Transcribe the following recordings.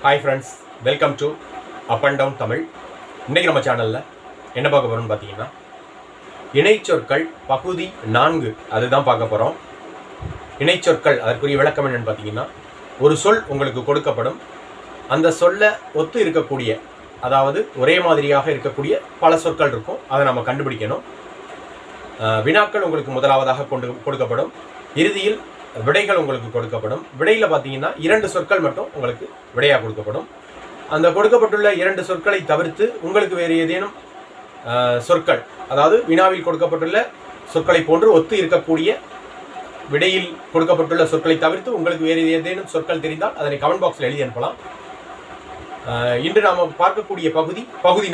Hi friends, welcome to up and down Tamil. இன்றைக்கி நம்ம சேனலில் என்ன பார்க்க போகிறோம்னு பார்த்தீங்கன்னா, இணைச்சொற்கள் பகுதி 4 அதுதான் பார்க்க போகிறோம். இணைச்சொற்கள் அதற்குரிய விளக்கம் என்னென்னு பார்த்தீங்கன்னா, ஒரு சொல் உங்களுக்கு கொடுக்கப்படும். அந்த சொல்லை ஒத்து இருக்கக்கூடிய, அதாவது ஒரே மாதிரியாக இருக்கக்கூடிய பல சொற்கள் இருக்கும். அதை நம்ம கண்டுபிடிக்கணும். வினாக்கள் உங்களுக்கு முதலாவதாக கொடுக்கப்படும். இறுதியில் விடைகள் உங்களுக்கு கொடுக்கப்படும். விடையில் பார்த்தீங்கன்னா 2 சொற்கள் மட்டும் உங்களுக்கு விடையாக கொடுக்கப்படும். அந்த கொடுக்கப்பட்டுள்ள 2 சொற்களை தவிர்த்து உங்களுக்கு வேறு ஏதேனும் சொற்கள், அதாவது வினாவில் கொடுக்கப்பட்டுள்ள சொற்களை போன்று ஒத்து இருக்கக்கூடிய விடையில் கொடுக்கப்பட்டுள்ள சொற்களை தவிர்த்து உங்களுக்கு வேறு ஏதேனும் சொற்கள் தெரிந்தால் அதனை கமெண்ட் பாக்ஸில் எழுதி அனுப்பலாம். இன்று நாம் பார்க்கக்கூடிய பகுதி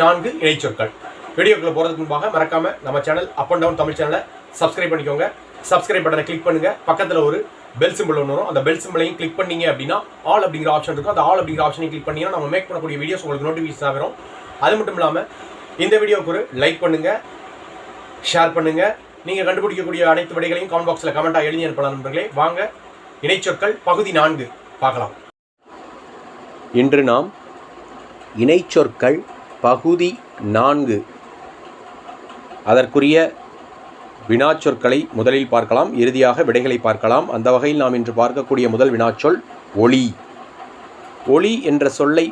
4 இணைச்சொற்கள். வீடியோக்குள்ளே போகிறதுக்கு முன்பாக மறக்காமல் நம்ம channel up and down Tamil சேனலை சப்ஸ்கிரைப் பண்ணிக்கோங்க. சப்ஸ்கிரைப் பட்டனை கிளிக் பண்ணுங்கள். பக்கத்தில் ஒரு பெல் சிம்பிள் ஒன்று வரும். அந்த பெல் சிம்பிளையும் கிளிக் பண்ணீங்க அப்படின்னா ஆல் அப்படிங்கிற ஆப்ஷன் இருக்கும். அந்த ஆல் அப்படிங்கிற ஆப்ஷனையும் கிளிக் பண்ணிங்கன்னா நம்ம மேக் பண்ணக்கூடிய வீடியோஸ் உங்களுக்கு நோட்டிஃபிகேஷன் ஆகும். அது மட்டும் இல்லாமல் இந்த வீடியோவுக்கு ஒரு லைக் பண்ணுங்கள், ஷேர் பண்ணுங்கள். நீங்கள் கண்டுபிடிக்கக்கூடிய அனைத்து விடைகளையும் கமெண்ட் பாக்ஸில் கமெண்ட்டாக எழுதி அனுப்பலாம் நண்பர்களே. வாங்க இணைச்சொற்கள் பகுதி 4 பார்க்கலாம். இன்று நாம் இணைச்சொற்கள் பகுதி 4 அதற்குரிய வினாச்சொற்களை முதலில் பார்க்கலாம், இறுதியாக விடைகளை பார்க்கலாம். அந்த வகையில் நாம் இன்று பார்க்கக்கூடிய முதல் வினாச்சொல் ஒளி. ஒளி என்ற சொல்லை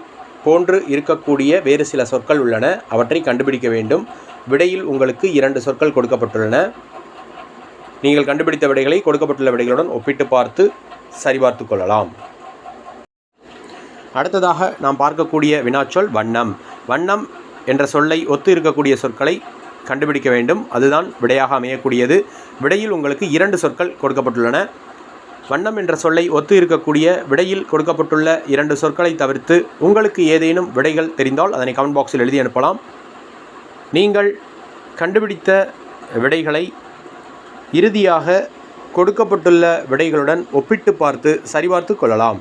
போன்று இருக்கக்கூடிய வேறு சில சொற்கள் உள்ளன. அவற்றை கண்டுபிடிக்க வேண்டும். விடையில் உங்களுக்கு 2 சொற்கள் கொடுக்கப்பட்டுள்ளன. நீங்கள் கண்டுபிடித்த விடைகளை கொடுக்கப்பட்டுள்ள விடைகளுடன் ஒப்பிட்டு பார்த்து சரிபார்த்து கொள்ளலாம். அடுத்ததாக நாம் பார்க்கக்கூடிய வினாச்சொல் வண்ணம். வண்ணம் என்ற சொல்லை ஒத்து இருக்கக்கூடிய சொற்களை கண்டுபிடிக்க வேண்டும். அதுதான் விடையாக அமையக்கூடியது. விடையில் உங்களுக்கு 2 சொற்கள் கொடுக்கப்பட்டுள்ளன. வண்ணம் என்ற சொல்லை ஒத்து இருக்கக்கூடிய விடையில் கொடுக்கப்பட்டுள்ள 2 சொற்களை தவிர்த்து உங்களுக்கு ஏதேனும் விடைகள் தெரிந்தால் அதனை கமெண்ட் பாக்ஸில் எழுதி அனுப்பலாம். நீங்கள் கண்டுபிடித்த விடைகளை இறுதியாக கொடுக்கப்பட்டுள்ள விடைகளுடன் ஒப்பிட்டு பார்த்து சரிபார்த்து கொள்ளலாம்.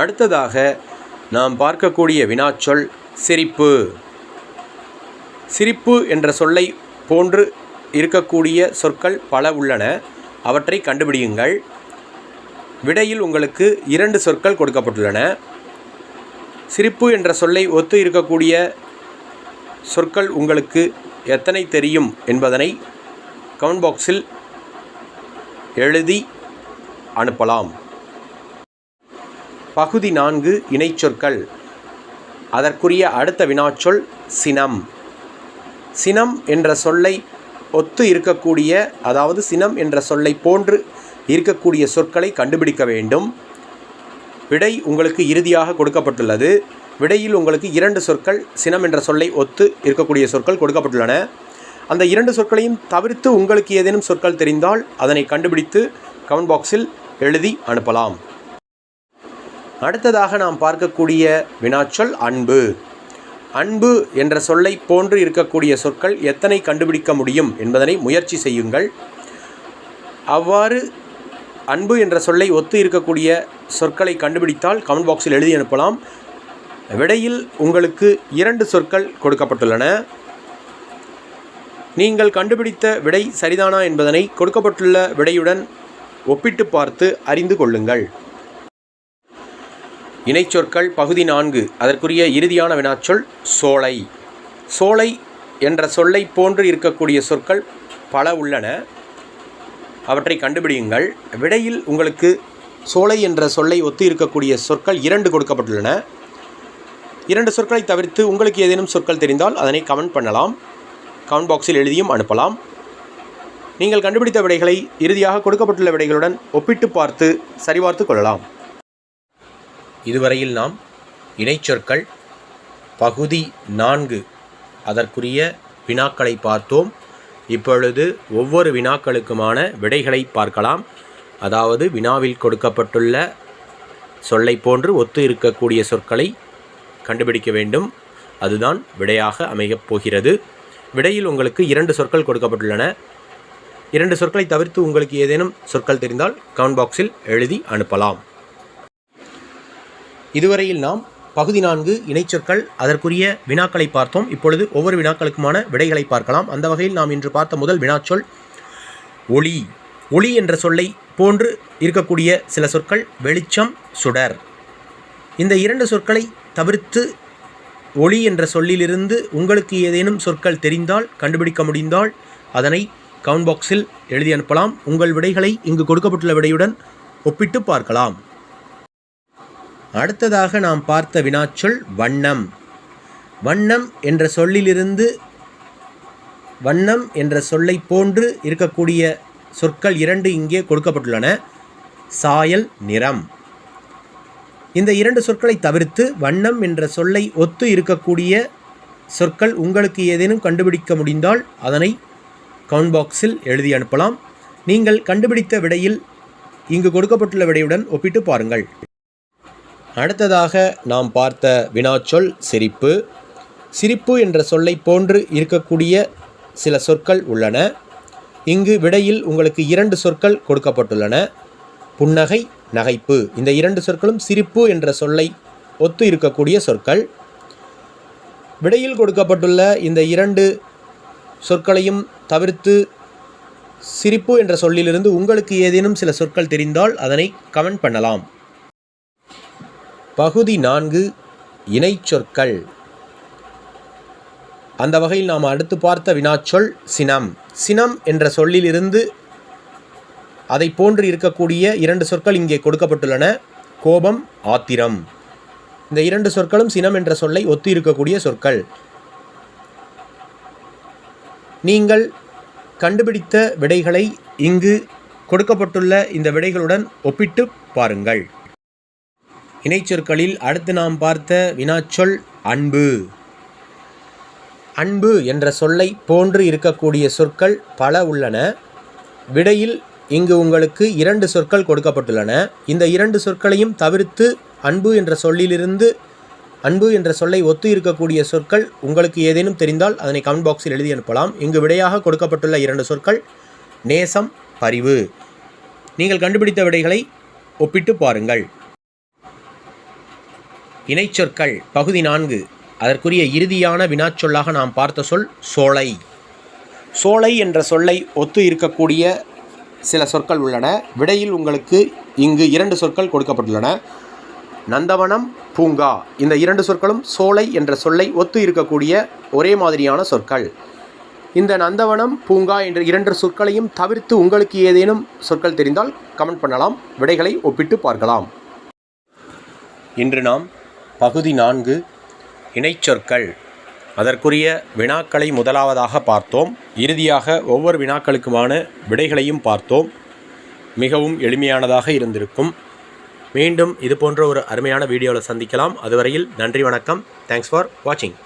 அடுத்ததாக நாம் பார்க்கக்கூடிய வினாச்சொல் சிரிப்பு. சிரிப்பு என்ற சொல்லை போன்று இருக்கக்கூடிய சொற்கள் பல உள்ளன. அவற்றை கண்டுபிடியுங்கள். விடையில் உங்களுக்கு 2 சொற்கள் கொடுக்கப்பட்டுள்ளன. சிரிப்பு என்ற சொல்லை ஒத்து இருக்கக்கூடிய சொற்கள் உங்களுக்கு எத்தனை தெரியும் என்பதனை கமெண்ட் பாக்ஸில் எழுதி அனுப்பலாம். பகுதி 4 இணைச்சொற்கள் அதற்குரிய அடுத்த வினாச்சொல் சினம். சினம் என்ற சொல்லை ஒத்து இருக்கக்கூடிய, அதாவது சினம் என்ற சொல்லை போன்று இருக்கக்கூடிய சொற்களை கண்டுபிடிக்க வேண்டும். விடை உங்களுக்கு இறுதியாக கொடுக்கப்பட்டுள்ளது. விடையில் உங்களுக்கு 2 சொற்கள் சினம் என்ற சொல்லை ஒத்து இருக்கக்கூடிய சொற்கள் கொடுக்கப்பட்டுள்ளன. அந்த 2 சொற்களையும் தவிர்த்து உங்களுக்கு ஏதேனும் சொற்கள் தெரிந்தால் அதனை கண்டுபிடித்து கமெண்ட் பாக்ஸில் எழுதி அனுப்பலாம். அடுத்ததாக நாம் பார்க்கக்கூடிய வினாச்சொல் அன்பு. அன்பு என்ற சொல்லை போன்று இருக்கக்கூடிய சொற்கள் எத்தனை கண்டுபிடிக்க முடியும் என்பதனை முயற்சி செய்யுங்கள். அவ்வாறு அன்பு என்ற சொல்லை ஒத்து இருக்கக்கூடிய சொற்களை கண்டுபிடித்தால் கமெண்ட் பாக்ஸில் எழுதி அனுப்பலாம். விடையில் உங்களுக்கு 2 சொற்கள் கொடுக்கப்பட்டுள்ளன. நீங்கள் கண்டுபிடித்த விடை சரிதானா என்பதனை கொடுக்கப்பட்டுள்ள விடையுடன் ஒப்பிட்டு பார்த்து அறிந்து கொள்ளுங்கள். இணைச்சொற்கள் பகுதி 4 அதற்குரிய இறுதியான வினாச்சொல் சோலை. சோலை என்ற சொல்லை போன்று இருக்கக்கூடிய சொற்கள் பல உள்ளன. அவற்றை கண்டுபிடியுங்கள். விடையில் உங்களுக்கு சோலை என்ற சொல்லை ஒத்து இருக்கக்கூடிய சொற்கள் 2 கொடுக்கப்பட்டுள்ளன. 2 சொற்களை தவிர்த்து உங்களுக்கு ஏதேனும் சொற்கள் தெரிந்தால் அதனை கமெண்ட் பண்ணலாம். கமெண்ட் பாக்ஸில் எழுதியும் அனுப்பலாம். நீங்கள் கண்டுபிடித்த விடைகளை இறுதியாக கொடுக்கப்பட்டுள்ள விடைகளுடன் ஒப்பிட்டு பார்த்து சரிபார்த்து கொள்ளலாம். இதுவரையில் நாம் இணைச்சொற்கள் பகுதி 4 அதற்குரிய வினாக்களை பார்த்தோம். இப்பொழுது ஒவ்வொரு வினாக்களுக்குமான விடைகளை பார்க்கலாம். அதாவது வினாவில் கொடுக்கப்பட்டுள்ள சொல்லை போன்று ஒத்து இருக்கக்கூடிய சொற்களை கண்டுபிடிக்க வேண்டும். அதுதான் விடையாக அமையப் போகிறது. விடையில் உங்களுக்கு 2 சொற்கள் கொடுக்கப்பட்டுள்ளன. 2 சொற்களை தவிர்த்து உங்களுக்கு ஏதேனும் சொற்கள் தெரிந்தால் கமெண்ட் பாக்ஸில் எழுதி அனுப்பலாம். இதுவரையில் நாம் பகுதி 4 இணைச்சொற்கள் அதற்குரிய வினாக்களை பார்த்தோம். இப்பொழுது ஒவ்வொரு வினாக்களுக்குமான விடைகளை பார்க்கலாம். அந்த வகையில் நாம் இன்று பார்த்த முதல் வினாச்சொல் ஒளி. ஒளி என்ற சொல்லை போன்று இருக்கக்கூடிய சில சொற்கள் வெளிச்சம், சுடர். இந்த 2 சொற்களை தவிர்த்து ஒளி என்ற சொல்லிலிருந்து உங்களுக்கு ஏதேனும் சொற்கள் தெரிந்தால், கண்டுபிடிக்க முடிந்தால் அதனை கமெண்ட் பாக்ஸில் எழுதி அனுப்பலாம். உங்கள் விடைகளை இங்கு கொடுக்கப்பட்டுள்ள விடையுடன் ஒப்பிட்டு பார்க்கலாம். அடுத்ததாக நாம் பார்த்த வினாச்சொல் வண்ணம். வண்ணம் என்ற சொல்லிலிருந்து வண்ணம் என்ற சொல்லை போன்று இருக்கக்கூடிய சொற்கள் 2 இங்கே கொடுக்கப்பட்டுள்ளன. சாயல், நிறம். இந்த 2 சொற்களை தவிர்த்து வண்ணம் என்ற சொல்லை ஒத்து இருக்கக்கூடிய சொற்கள் உங்களுக்கு ஏதேனும் கண்டுபிடிக்க முடிந்தால் அதனை கமெண்ட் பாக்ஸில் எழுதி அனுப்பலாம். நீங்கள் கண்டுபிடித்த விடையில் இங்கு கொடுக்கப்பட்டுள்ள விடையுடன் ஒப்பிட்டு பாருங்கள். அடுத்ததாக நாம் பார்த்த வினாச்சொல் சிரிப்பு. சிரிப்பு என்ற சொல்லை போன்று இருக்கக்கூடிய சில சொற்கள் உள்ளன. இங்கு விடையில் உங்களுக்கு 2 சொற்கள் கொடுக்கப்பட்டுள்ளன. புன்னகை, நகைப்பு. இந்த 2 சொற்களும் சிரிப்பு என்ற சொல்லை ஒத்து இருக்கக்கூடிய சொற்கள். விடையில் கொடுக்கப்பட்டுள்ள இந்த 2 சொற்களையும் தவிர்த்து சிரிப்பு என்ற சொல்லிலிருந்து உங்களுக்கு ஏதேனும் சில சொற்கள் தெரிந்தால் அதனை கமெண்ட் பண்ணலாம். பகுதி 4 இணைச்சொற்கள். அந்த வகையில் நாம் அடுத்து பார்த்த வினாச்சொல் சினம். சினம் என்ற சொல்லிலிருந்து அதை போன்று இருக்கக்கூடிய 2 சொற்கள் இங்கே கொடுக்கப்பட்டுள்ளன. கோபம், ஆத்திரம். இந்த 2 சொற்களும் சினம் என்ற சொல்லை ஒத்து இருக்கக்கூடிய சொற்கள். நீங்கள் கண்டுபிடித்த விடைகளை இங்கு கொடுக்கப்பட்டுள்ள இந்த விடைகளுடன் ஒப்பிட்டு பாருங்கள். இணைச்சொற்களில் அடுத்து நாம் பார்த்த வினாச்சொல் அன்பு. அன்பு என்ற சொல்லை போன்று இருக்கக்கூடிய சொற்கள் பல உள்ளன. விடையில் இங்கு உங்களுக்கு 2 சொற்கள் கொடுக்கப்பட்டுள்ளன. இந்த 2 சொற்களையும் தவிர்த்து அன்பு என்ற சொல்லிலிருந்து அன்பு என்ற சொல்லை ஒத்து இருக்கக்கூடிய சொற்கள் உங்களுக்கு ஏதேனும் தெரிந்தால் அதனை கமெண்ட் பாக்ஸில் எழுதி அனுப்பலாம். இங்கு விடையாக கொடுக்கப்பட்டுள்ள 2 சொற்கள் நேசம், பரிவு. நீங்கள் கண்டுபிடித்த விடைகளை ஒப்பிட்டு பாருங்கள். இணைச்சொற்கள் பகுதி 4 அதற்குரிய இறுதியான வினாச்சொல்லாக நாம் பார்த்த சொல் சோலை. சோலை என்ற சொல்லை ஒத்து இருக்கக்கூடிய சில சொற்கள் உள்ளன. விடையில் உங்களுக்கு இங்கு 2 சொற்கள் கொடுக்கப்பட்டுள்ளன. நந்தவனம், பூங்கா. இந்த 2 சொற்களும் சோலை என்ற சொல்லை ஒத்து இருக்கக்கூடிய ஒரே மாதிரியான சொற்கள். இந்த நந்தவனம், பூங்கா என்ற 2 சொற்களையும் தவிர்த்து உங்களுக்கு ஏதேனும் சொற்கள் தெரிந்தால் கமெண்ட் பண்ணலாம். விடைகளை ஒப்பிட்டு பார்க்கலாம். இன்று நாம் பகுதி 4 இணைச்சொற்கள் அதற்குரிய வினாக்களை முதலாவதாக பார்த்தோம். இறுதியாக ஒவ்வொரு வினாக்களுக்குமான விடைகளையும் பார்த்தோம். மிகவும் எளிமையானதாக இருந்திருக்கும். மீண்டும் இது போன்ற ஒரு அருமையான வீடியோவில் சந்திக்கலாம். அதுவரையில் நன்றி, வணக்கம். தேங்க்ஸ் ஃபார் வாட்சிங்.